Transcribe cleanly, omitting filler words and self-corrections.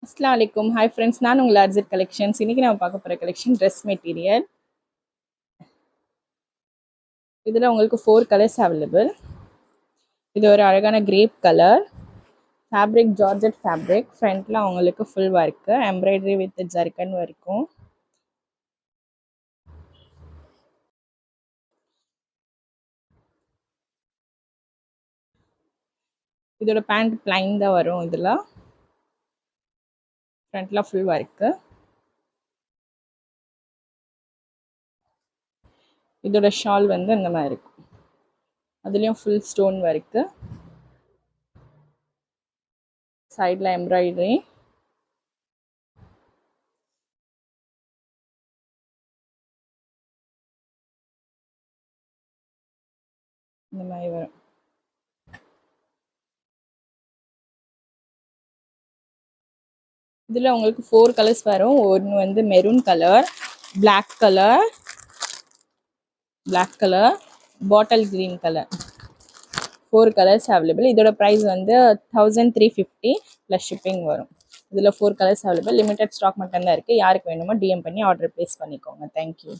அஸ்ஸலாமு அலைக்கும். Hi friends, நான் உங்கள் அர்ஜித் கலெக்ஷன்ஸ். இன்றைக்கி நம்ம பார்க்க போகிற கலெக்ஷன் ட்ரெஸ் மெட்டீரியல். இதில் உங்களுக்கு 4 கலர்ஸ் அவைலபிள். இது ஒரு அழகான crepe colour fabric, georgette fabric. ஃப்ரண்ட்டில் உங்களுக்கு full work, embroidery with zircon வரைக்கும். இதோட பேண்ட் பிளைன் தான் வரும். இதில் ஃப்ரண்ட்டில் ஃபுல் ஒர்க்கு. இதோட ஷால் வந்து இந்த மாதிரி இருக்கும். அதுலேயும் ஃபுல் ஸ்டோன் ஒர்க்கு, சைடில் எம்ப்ராய்டரி. இந்த மாதிரி வரும். இதில் உங்களுக்கு 4 கலர்ஸ் வரும். ஒன்று வந்து maroon colour, black colour, bottle green colour. 4 colours available. இதோட ப்ரைஸ் வந்து 1350 ப்ளஸ் ஷிப்பிங் வரும். இதில் 4 கலர்ஸ் அவைலபிள். லிமிடெட் ஸ்டாக் மட்டும்தான் இருக்குது. யாருக்கு வேணுமோ டிஎம் பண்ணி ஆர்டர் ப்ளேஸ் பண்ணிக்கோங்க. தேங்க்யூ.